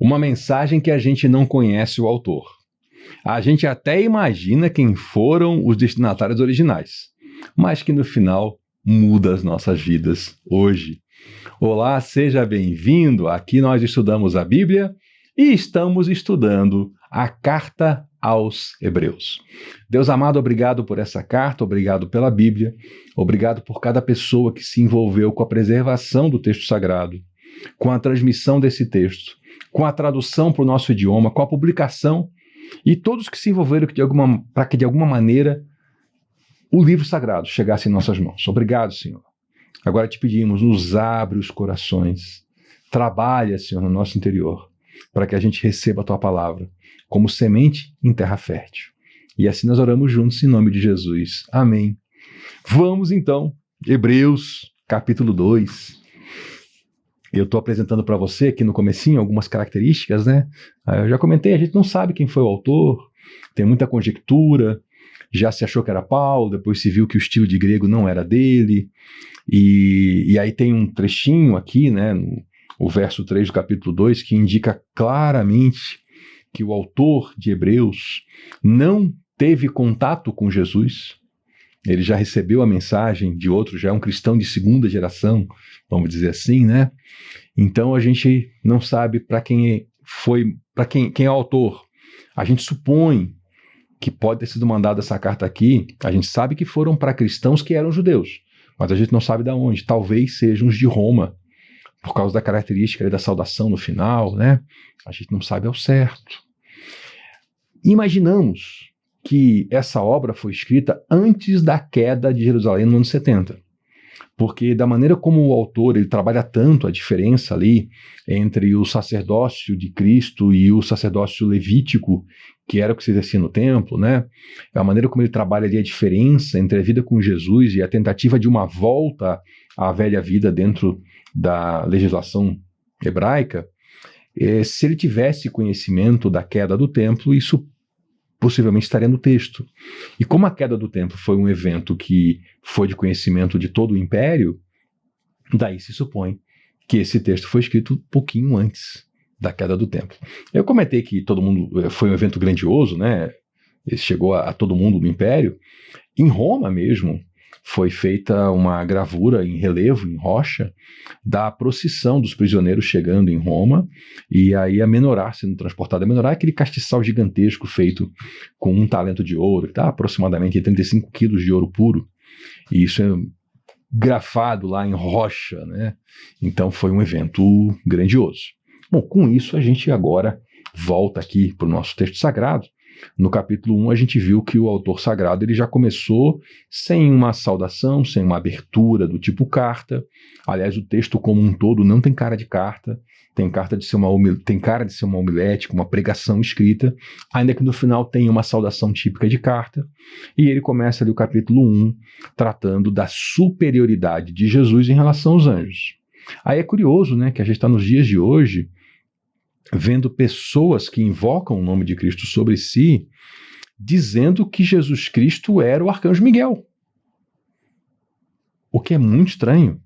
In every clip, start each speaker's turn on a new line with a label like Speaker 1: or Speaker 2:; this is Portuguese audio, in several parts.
Speaker 1: Uma mensagem que a gente não conhece o autor. A gente até imagina quem foram os destinatários originais, mas que no final muda as nossas vidas hoje. Olá, seja bem-vindo. Aqui nós estudamos a Bíblia e estamos estudando a Carta aos Hebreus. Deus amado, obrigado por essa carta, obrigado pela Bíblia, obrigado por cada pessoa que se envolveu com a preservação do texto sagrado, com a transmissão desse texto, com a tradução para o nosso idioma, com a publicação e todos que se envolveram para que de alguma maneira o livro sagrado chegasse em nossas mãos. Obrigado, Senhor. Agora te pedimos, nos abre os corações, trabalha, Senhor, no nosso interior, para que a gente receba a Tua palavra como semente em terra fértil. E assim nós oramos juntos em nome de Jesus. Amém. Vamos então, Hebreus, capítulo 2. Eu estou apresentando para você aqui no comecinho algumas características, né? Eu já comentei, a gente não sabe quem foi o autor, tem muita conjectura, já se achou que era Paulo, depois se viu que o estilo de grego não era dele, e aí tem um trechinho aqui, né, o verso 3 do capítulo 2, que indica claramente que o autor de Hebreus não teve contato com Jesus, ele já recebeu a mensagem de outro, já é um cristão de segunda geração, vamos dizer assim, né? Então a gente não sabe para quem é o autor. A gente supõe que pode ter sido mandada essa carta aqui, a gente sabe que foram para cristãos que eram judeus, mas a gente não sabe de onde. Talvez sejam os de Roma, por causa da característica da saudação no final, né? A gente não sabe ao certo. Imaginamos que essa obra foi escrita antes da queda de Jerusalém no ano 70. Porque da maneira como o autor ele trabalha tanto a diferença ali entre o sacerdócio de Cristo e o sacerdócio levítico, que era o que se exercia no templo, né? A maneira como ele trabalha ali a diferença entre a vida com Jesus e a tentativa de uma volta à velha vida dentro da legislação hebraica, se ele tivesse conhecimento da queda do templo, isso possivelmente estaria no texto. E como a queda do templo foi um evento que foi de conhecimento de todo o império, daí se supõe que esse texto foi escrito um pouquinho antes da queda do templo. Eu comentei que todo mundo foi um evento grandioso, né? Chegou a todo mundo no império. Em Roma mesmo, foi feita uma gravura em relevo, em rocha, da procissão dos prisioneiros chegando em Roma, e aí a menorá sendo transportada. A menorá é aquele castiçal gigantesco feito com um talento de ouro, que está aproximadamente 35 quilos de ouro puro, e isso é grafado lá em rocha, né? Então foi um evento grandioso. Bom, com isso a gente agora volta aqui para o nosso texto sagrado. No capítulo 1 a gente viu que o autor sagrado ele já começou sem uma saudação, sem uma abertura do tipo carta. Aliás, o texto como um todo não tem cara de carta, tem cara de ser uma homilética, uma pregação escrita, ainda que no final tenha uma saudação típica de carta. E ele começa ali o capítulo 1 tratando da superioridade de Jesus em relação aos anjos. Aí é curioso, né, que a gente está nos dias de hoje vendo pessoas que invocam o nome de Cristo sobre si, dizendo que Jesus Cristo era o arcanjo Miguel. O que é muito estranho,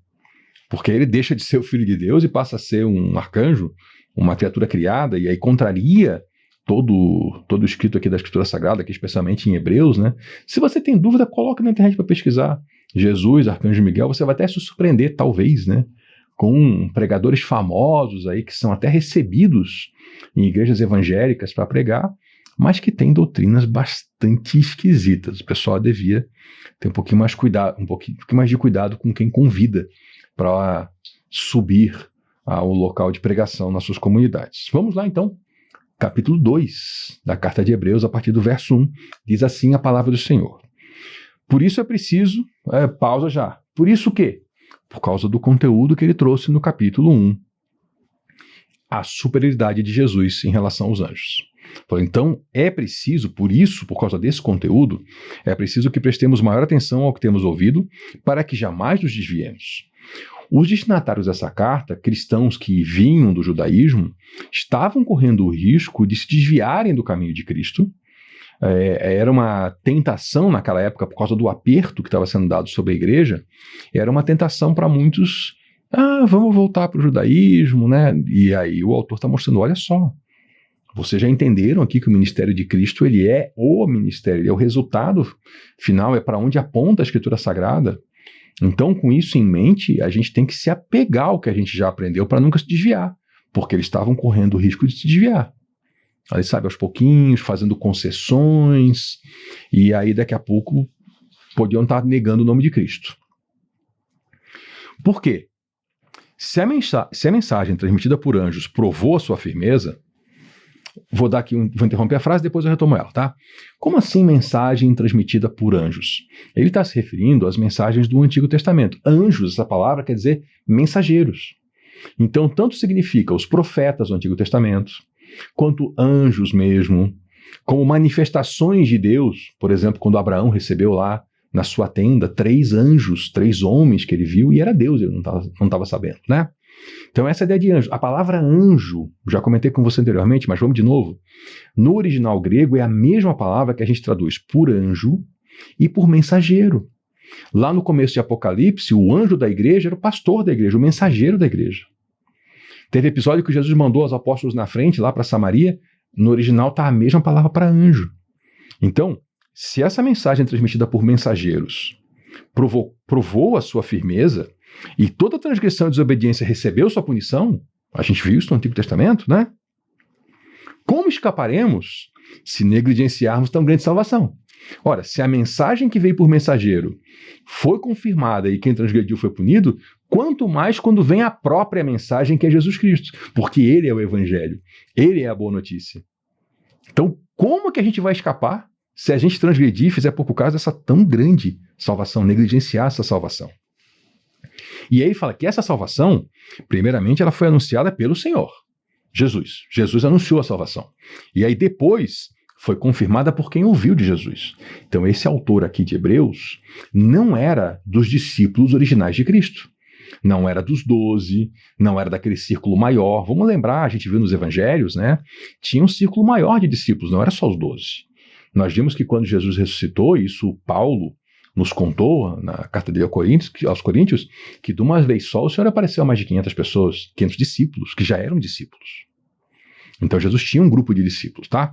Speaker 1: porque ele deixa de ser o filho de Deus e passa a ser um arcanjo, uma criatura criada, e aí contraria todo o escrito aqui da Escritura Sagrada, aqui especialmente em Hebreus, né? Se você tem dúvida, coloque na internet para pesquisar. Jesus, arcanjo Miguel, você vai até se surpreender, talvez, né? Com pregadores famosos aí que são até recebidos em igrejas evangélicas para pregar, mas que têm doutrinas bastante esquisitas. O pessoal devia ter um pouquinho mais de cuidado com quem convida para subir ao local de pregação nas suas comunidades. Vamos lá então, capítulo 2 da carta de Hebreus, a partir do verso 1, diz assim a palavra do Senhor. Por isso é preciso, pausa já, por isso o quê? Por causa do conteúdo que ele trouxe no capítulo 1, a superioridade de Jesus em relação aos anjos. Então, é preciso, por causa desse conteúdo, é preciso que prestemos maior atenção ao que temos ouvido, para que jamais nos desviemos. Os destinatários dessa carta, cristãos que vinham do judaísmo, estavam correndo o risco de se desviarem do caminho de Cristo. Era uma tentação naquela época, por causa do aperto que estava sendo dado sobre a igreja, era uma tentação para muitos Vamos voltar para o judaísmo, né? E aí o autor está mostrando, olha só, vocês já entenderam aqui que o ministério de Cristo, ele é o ministério, ele é o resultado final, é para onde aponta a Escritura Sagrada. Então, com isso em mente, a gente tem que se apegar ao que a gente já aprendeu para nunca se desviar, porque eles estavam correndo o risco de se desviar. Aí, sabe, aos pouquinhos, fazendo concessões, e aí daqui a pouco podiam estar negando o nome de Cristo. Por quê? Se a mensagem transmitida por anjos provou a sua firmeza, vou interromper a frase, depois eu retomo ela, tá? Como assim mensagem transmitida por anjos? Ele está se referindo às mensagens do Antigo Testamento. Anjos, essa palavra quer dizer mensageiros. Então, tanto significa os profetas do Antigo Testamento, quanto anjos mesmo, como manifestações de Deus. Por exemplo, quando Abraão recebeu lá na sua tenda 3 anjos, 3 homens que ele viu, e era Deus, ele não estava sabendo, né? Então essa é a ideia de anjo. A palavra anjo, já comentei com você anteriormente, mas vamos de novo. No original grego é a mesma palavra que a gente traduz por anjo e por mensageiro. Lá no começo de Apocalipse, o anjo da igreja era o pastor da igreja, o mensageiro da igreja. Teve episódio que Jesus mandou os apóstolos na frente, lá para Samaria, no original está a mesma palavra para anjo. Então, se essa mensagem transmitida por mensageiros provou a sua firmeza, e toda transgressão e desobediência recebeu sua punição, a gente viu isso no Antigo Testamento, né? Como escaparemos se negligenciarmos tão grande salvação? Ora, se a mensagem que veio por mensageiro foi confirmada e quem transgrediu foi punido, quanto mais quando vem a própria mensagem que é Jesus Cristo, porque ele é o evangelho, ele é a boa notícia. Então, como que a gente vai escapar se a gente transgredir e fizer pouco caso dessa tão grande salvação, negligenciar essa salvação? E aí fala que essa salvação, primeiramente, ela foi anunciada pelo Senhor, Jesus. Jesus anunciou a salvação. E aí depois foi confirmada por quem ouviu de Jesus. Então esse autor aqui de Hebreus não era dos discípulos originais de Cristo. Não era dos 12, não era daquele círculo maior. Vamos lembrar, a gente viu nos evangelhos, né? Tinha um círculo maior de discípulos, não era só os 12. Nós vimos que quando Jesus ressuscitou, isso Paulo nos contou na carta dele aos Coríntios, que de uma vez só o Senhor apareceu a mais de 500 pessoas, 500 discípulos, que já eram discípulos. Então Jesus tinha um grupo de discípulos, tá?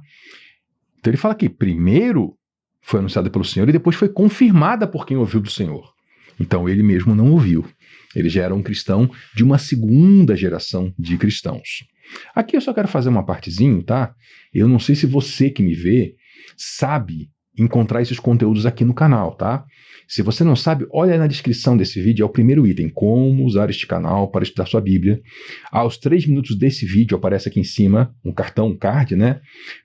Speaker 1: Então ele fala que primeiro foi anunciada pelo Senhor e depois foi confirmada por quem ouviu do Senhor. Então ele mesmo não ouviu. Ele já era um cristão de uma segunda geração de cristãos. Aqui eu só quero fazer uma partezinha, tá? Eu não sei se você que me vê sabe encontrar esses conteúdos aqui no canal, tá? Se você não sabe, olha na descrição desse vídeo, é o primeiro item, como usar este canal para estudar sua Bíblia. Aos 3 minutos desse vídeo aparece aqui em cima um cartão, um card, né?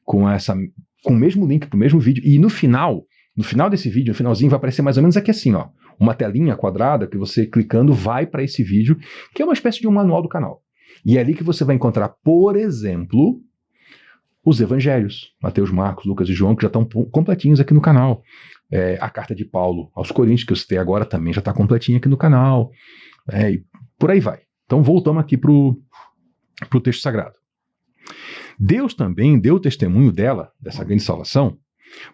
Speaker 1: Com o mesmo link para o mesmo vídeo. E no final desse vídeo, no finalzinho, vai aparecer mais ou menos aqui assim, ó, uma telinha quadrada que você clicando vai para esse vídeo, que é uma espécie de um manual do canal. E é ali que você vai encontrar, por exemplo, os evangelhos, Mateus, Marcos, Lucas e João, que já estão completinhos aqui no canal. A carta de Paulo aos Coríntios, que eu citei agora, também já está completinha aqui no canal. E por aí vai. Então voltamos aqui para o texto sagrado. Deus também deu testemunho dessa grande salvação,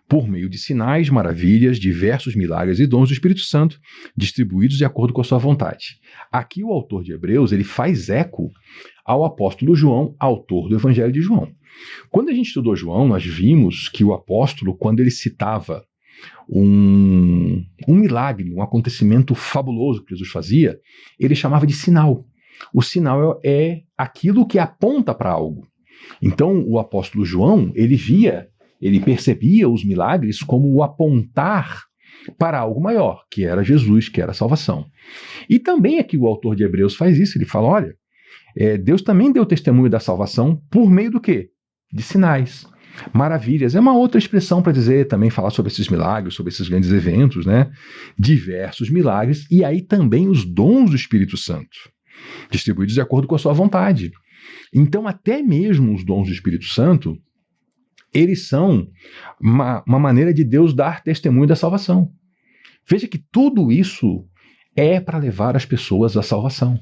Speaker 1: por meio de sinais, maravilhas, diversos milagres e dons do Espírito Santo, distribuídos de acordo com a sua vontade. Aqui o autor de Hebreus ele faz eco ao apóstolo João, autor do Evangelho de João. Quando a gente estudou João, nós vimos que o apóstolo, quando ele citava um milagre, um acontecimento fabuloso que Jesus fazia, ele chamava de sinal. O sinal é aquilo que aponta para algo. Então, o apóstolo João, ele percebia os milagres como o apontar para algo maior, que era Jesus, que era a salvação. E também aqui o autor de Hebreus faz isso, ele fala, olha, Deus também deu testemunho da salvação por meio do quê? De sinais, maravilhas. É uma outra expressão para dizer, também falar sobre esses milagres, sobre esses grandes eventos, né? Diversos milagres, e aí também os dons do Espírito Santo, distribuídos de acordo com a sua vontade. Então, até mesmo os dons do Espírito Santo, eles são uma maneira de Deus dar testemunho da salvação. Veja que tudo isso é para levar as pessoas à salvação.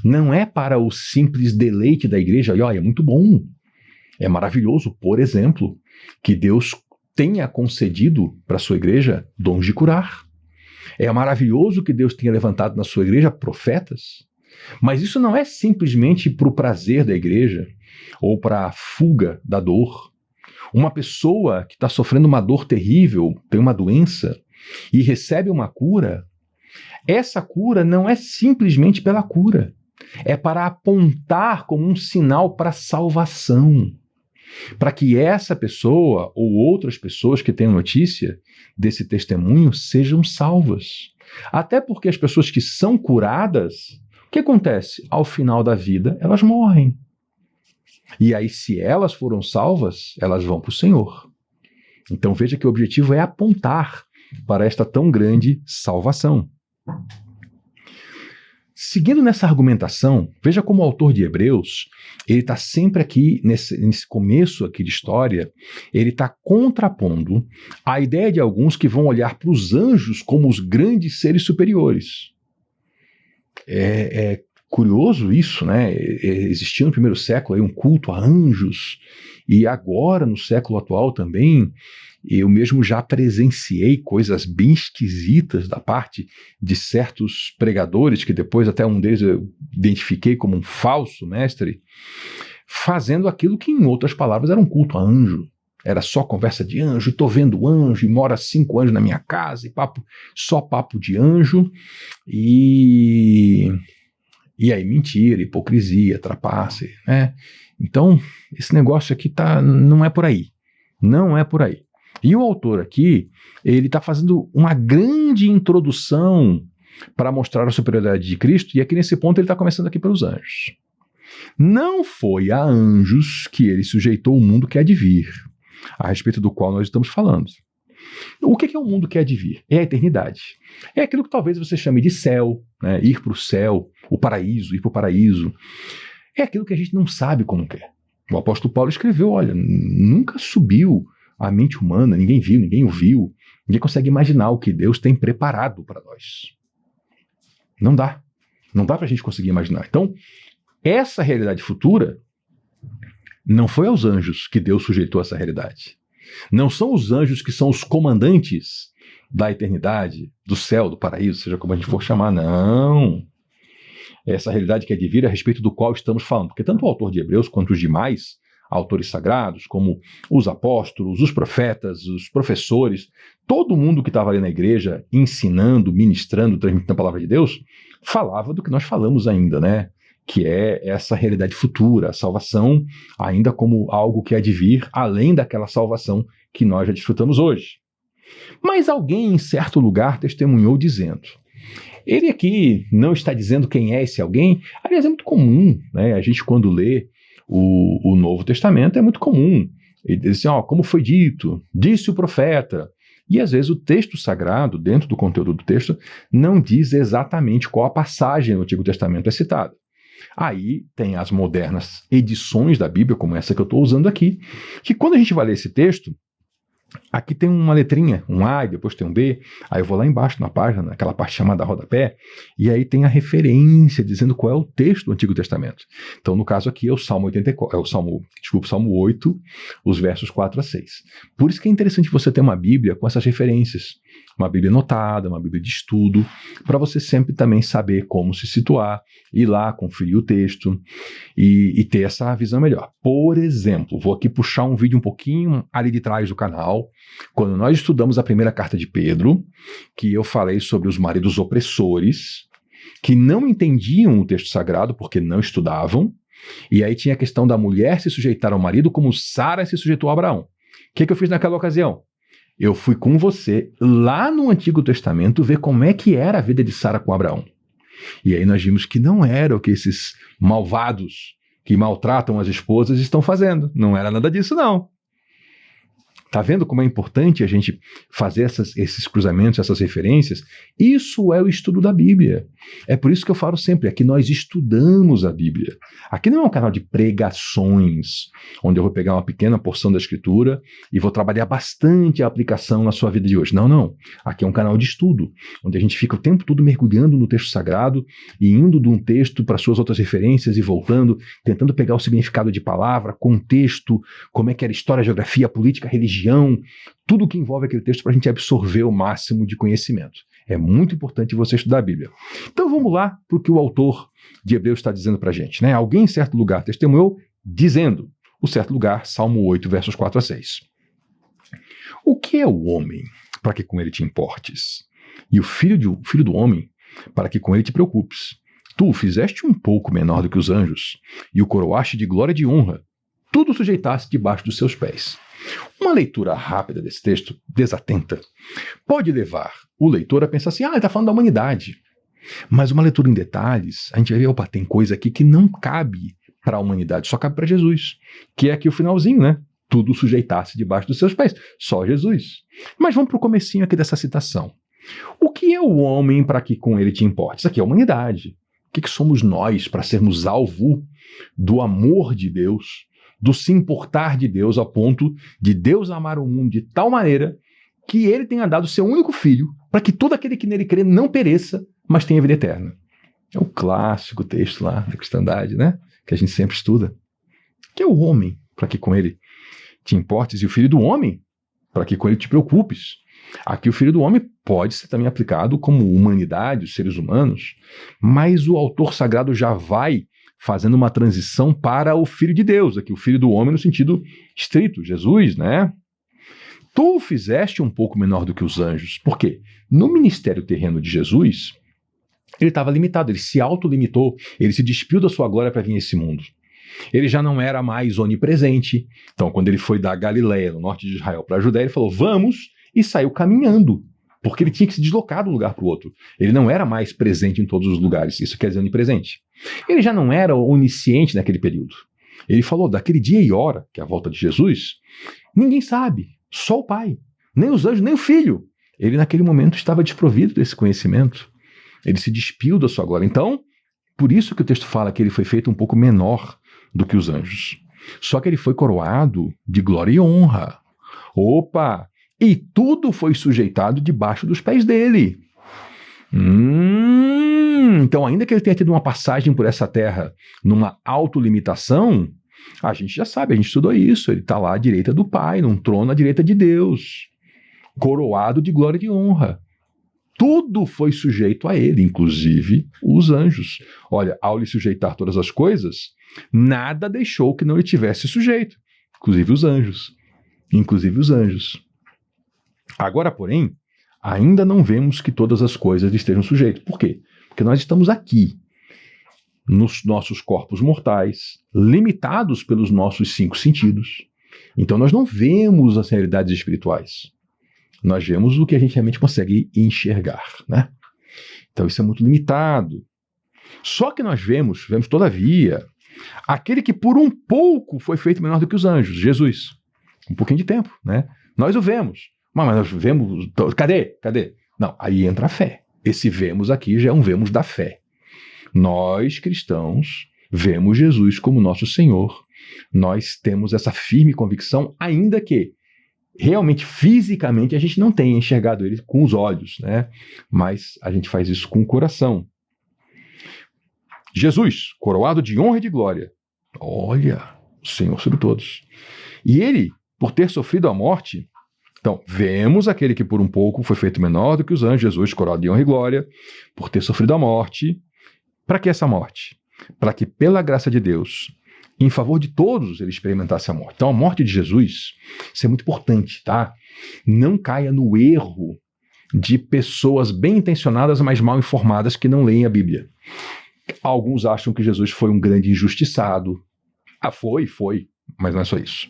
Speaker 1: Não é para o simples deleite da igreja, e olha, é muito bom, é maravilhoso, por exemplo, que Deus tenha concedido para a sua igreja dons de curar. É maravilhoso que Deus tenha levantado na sua igreja profetas. Mas isso não é simplesmente para o prazer da igreja ou para a fuga da dor. Uma pessoa que está sofrendo uma dor terrível, tem uma doença e recebe uma cura, essa cura não é simplesmente pela cura, é para apontar como um sinal para a salvação, para que essa pessoa ou outras pessoas que tenham notícia desse testemunho sejam salvas. Até porque as pessoas que são curadas, o que acontece? Ao final da vida, elas morrem. E aí, se elas foram salvas, elas vão para o Senhor. Então veja que o objetivo é apontar para esta tão grande salvação. Seguindo nessa argumentação, veja como o autor de Hebreus, ele está sempre aqui, nesse começo aqui de história, ele está contrapondo a ideia de alguns que vão olhar para os anjos como os grandes seres superiores. É curioso isso, né? Existia no primeiro século aí um culto a anjos, e agora, no século atual também, eu mesmo já presenciei coisas bem esquisitas da parte de certos pregadores, que depois até um deles eu identifiquei como um falso mestre, fazendo aquilo que, em outras palavras, era um culto a anjo. Era só conversa de anjo, estou vendo anjo, e mora 5 anjos na minha casa, e só papo de anjo, e aí mentira, hipocrisia, trapaça, né? Então, esse negócio aqui não é por aí. Não é por aí. E o autor aqui, ele está fazendo uma grande introdução para mostrar a superioridade de Cristo, e aqui nesse ponto ele está começando aqui pelos anjos. Não foi a anjos que ele sujeitou o mundo que há de vir, a respeito do qual nós estamos falando. O que é o mundo que há de vir? É a eternidade. É aquilo que talvez você chame de céu, né? Ir para o céu, o paraíso, ir para o paraíso. É aquilo que a gente não sabe como é. O apóstolo Paulo escreveu, olha, nunca subiu à mente humana, ninguém viu, ninguém ouviu, ninguém consegue imaginar o que Deus tem preparado para nós. Não dá. Não dá para a gente conseguir imaginar. Então, essa realidade futura não foi aos anjos que Deus sujeitou essa realidade. Não são os anjos que são os comandantes da eternidade, do céu, do paraíso, seja como a gente for chamar, não. Essa realidade que é de vir a respeito do qual estamos falando. Porque tanto o autor de Hebreus quanto os demais autores sagrados, como os apóstolos, os profetas, os professores, todo mundo que estava ali na igreja ensinando, ministrando, transmitindo a palavra de Deus, falava do que nós falamos ainda, né? Que é essa realidade futura, a salvação ainda como algo que há de vir, além daquela salvação que nós já desfrutamos hoje. Mas alguém em certo lugar testemunhou dizendo, ele aqui não está dizendo quem é esse alguém, aliás é muito comum, né? A gente quando lê o Novo Testamento é muito comum, ele diz assim, como foi dito, disse o profeta, e às vezes o texto sagrado, dentro do conteúdo do texto, não diz exatamente qual a passagem do Antigo Testamento é citada. Aí tem as modernas edições da Bíblia, como essa que eu estou usando aqui, que quando a gente vai ler esse texto, aqui tem uma letrinha, um A e depois tem um B, aí eu vou lá embaixo na página, naquela parte chamada rodapé, e aí tem a referência dizendo qual é o texto do Antigo Testamento. Então, no caso aqui é o Salmo 84, Salmo 8, os versos 4 a 6. Por isso que é interessante você ter uma Bíblia com essas referências, uma Bíblia anotada, uma Bíblia de estudo, para você sempre também saber como se situar, ir lá, conferir o texto e ter essa visão melhor. Por exemplo, vou aqui puxar um vídeo um pouquinho ali de trás do canal, quando nós estudamos a primeira carta de Pedro, que eu falei sobre os maridos opressores, que não entendiam o texto sagrado porque não estudavam, e aí tinha a questão da mulher se sujeitar ao marido como Sara se sujeitou a Abraão. O que eu fiz naquela ocasião? Eu fui com você lá no Antigo Testamento ver como é que era a vida de Sara com Abraão. E aí nós vimos que não era o que esses malvados que maltratam as esposas estão fazendo. Não era nada disso, não. Tá vendo como é importante a gente fazer esses cruzamentos, essas referências? Isso é o estudo da Bíblia. É por isso que eu falo sempre, aqui nós estudamos a Bíblia. Aqui não é um canal de pregações, onde eu vou pegar uma pequena porção da Escritura e vou trabalhar bastante a aplicação na sua vida de hoje. Não, não. Aqui é um canal de estudo, onde a gente fica o tempo todo mergulhando no texto sagrado e indo de um texto para suas outras referências e voltando, tentando pegar o significado de palavra, contexto, como é que era história, geografia, política, religião, tudo que envolve aquele texto para a gente absorver o máximo de conhecimento. É muito importante você estudar a Bíblia. Então vamos lá para o que o autor de Hebreus está dizendo para a gente, né? Alguém em certo lugar testemunhou dizendo, o certo lugar, Salmo 8, versos 4 a 6. O que é o homem para que com ele te importes? E o filho do homem para que com ele te preocupes? Tu o fizeste um pouco menor do que os anjos, e o coroaste de glória e de honra. Tudo sujeitaste debaixo dos seus pés. Uma leitura rápida desse texto, desatenta, pode levar o leitor a pensar assim, ele está falando da humanidade. Mas uma leitura em detalhes, a gente vai ver, opa, tem coisa aqui que não cabe para a humanidade, só cabe para Jesus. Que é aqui o finalzinho, né? Tudo sujeitasse debaixo dos seus pés. Só Jesus. Mas vamos para o comecinho aqui dessa citação. O que é o homem para que com ele te importe? Isso aqui é a humanidade. O que somos nós para sermos alvo do amor de Deus, do se importar de Deus, a ponto de Deus amar o mundo de tal maneira que ele tenha dado seu único filho para que todo aquele que nele crê não pereça, mas tenha vida eterna. É o clássico texto lá da cristandade, né? Que a gente sempre estuda. Que é o homem para que com ele te importes e o filho do homem para que com ele te preocupes. Aqui o filho do homem pode ser também aplicado como humanidade, os seres humanos, mas o autor sagrado já vai fazendo uma transição para o filho de Deus, aqui o filho do homem no sentido estrito, Jesus, né? Tu o fizeste um pouco menor do que os anjos. Por quê? No ministério terreno de Jesus, ele estava limitado, ele se autolimitou, ele se despiu da sua glória para vir a esse mundo. Ele já não era mais onipresente. Então, quando ele foi da Galileia, no norte de Israel, para a Judéia, ele falou, vamos, e saiu caminhando, porque ele tinha que se deslocar de um lugar para o outro. Ele não era mais presente em todos os lugares, isso quer dizer onipresente. Ele já não era onisciente naquele período. Ele falou, daquele dia e hora, que é a volta de Jesus, ninguém sabe, só o Pai, nem os anjos, nem o Filho. Ele naquele momento estava desprovido desse conhecimento. Ele se despiu da sua glória. Então, por isso que o texto fala que ele foi feito um pouco menor do que os anjos. Só que ele foi coroado de glória e honra. Opa! E tudo foi sujeitado debaixo dos pés dele. Então, ainda que ele tenha tido uma passagem por essa terra numa autolimitação, a gente já sabe, a gente estudou isso. Ele está lá à direita do Pai, num trono à direita de Deus, coroado de glória e de honra. Tudo foi sujeito a ele, inclusive os anjos. Olha, ao lhe sujeitar todas as coisas, nada deixou que não lhe tivesse sujeito, inclusive os anjos. Inclusive os anjos. Agora, porém, ainda não vemos que todas as coisas estejam sujeitas. Por quê? Porque nós estamos aqui, nos nossos corpos mortais, limitados pelos nossos 5 sentidos. Então nós não vemos as realidades espirituais. Nós vemos o que a gente realmente consegue enxergar, né? Então isso é muito limitado. Só que nós vemos todavia, aquele que por um pouco foi feito menor do que os anjos, Jesus. Um pouquinho de tempo, né? Nós o vemos. Mas nós vemos... Cadê? Não, aí entra a fé. Esse vemos aqui já é um vemos da fé. Nós, cristãos, vemos Jesus como nosso Senhor. Nós temos essa firme convicção, ainda que realmente, fisicamente, a gente não tenha enxergado ele com os olhos, né? Mas a gente faz isso com o coração. Jesus, coroado de honra e de glória. Olha, o Senhor sobre todos. E ele, por ter sofrido a morte... Então, vemos aquele que por um pouco foi feito menor do que os anjos, Jesus, coroado de honra e glória, por ter sofrido a morte. Para que essa morte? Para que, pela graça de Deus, em favor de todos, ele experimentasse a morte. Então, a morte de Jesus, isso é muito importante, tá? Não caia no erro de pessoas bem intencionadas, mas mal informadas, que não leem a Bíblia. Alguns acham que Jesus foi um grande injustiçado. Foi. Mas não é só isso.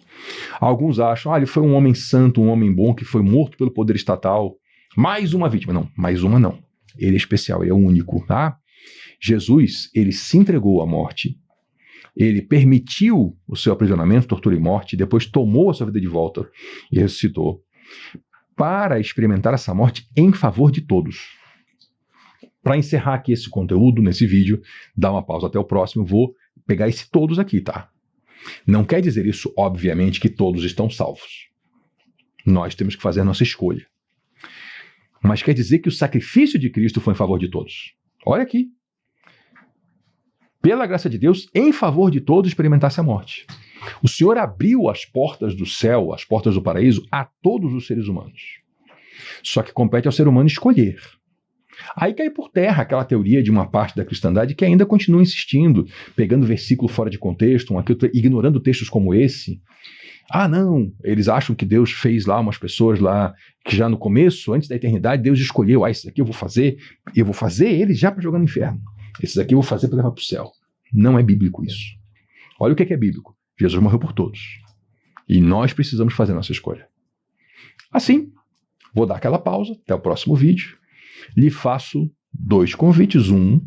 Speaker 1: Alguns acham, ele foi um homem santo, um homem bom, que foi morto pelo poder estatal. Mais uma vítima. Não, mais uma não. Ele é especial, ele é único, tá? Jesus, ele se entregou à morte, ele permitiu o seu aprisionamento, tortura e morte, depois tomou a sua vida de volta e ressuscitou, para experimentar essa morte em favor de todos. Para encerrar aqui esse conteúdo, nesse vídeo, dá uma pausa até o próximo, vou pegar esse todos aqui, tá? Não quer dizer isso, obviamente, que todos estão salvos. Nós temos que fazer a nossa escolha. Mas quer dizer que o sacrifício de Cristo foi em favor de todos. Olha aqui. Pela graça de Deus, em favor de todos, experimentasse a morte. O Senhor abriu as portas do céu, as portas do paraíso, a todos os seres humanos. Só que compete ao ser humano escolher. Aí cai por terra aquela teoria de uma parte da cristandade que ainda continua insistindo, pegando versículo fora de contexto, ignorando textos como esse. Ah, não, eles acham que Deus fez lá umas pessoas lá, que já no começo, antes da eternidade, Deus escolheu, esses aqui eu vou fazer eles já para jogar no inferno. Esses aqui eu vou fazer para levar para o céu. Não é bíblico isso. Olha o que é bíblico. Jesus morreu por todos. E nós precisamos fazer a nossa escolha. Assim, vou dar aquela pausa, até o próximo vídeo. Lhe faço 2 convites. Um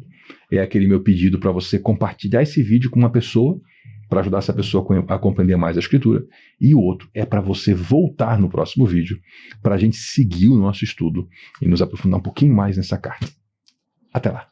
Speaker 1: é aquele meu pedido para você compartilhar esse vídeo com uma pessoa, para ajudar essa pessoa a compreender mais a Escritura. E o outro é para você voltar no próximo vídeo, para a gente seguir o nosso estudo e nos aprofundar um pouquinho mais nessa carta. Até lá!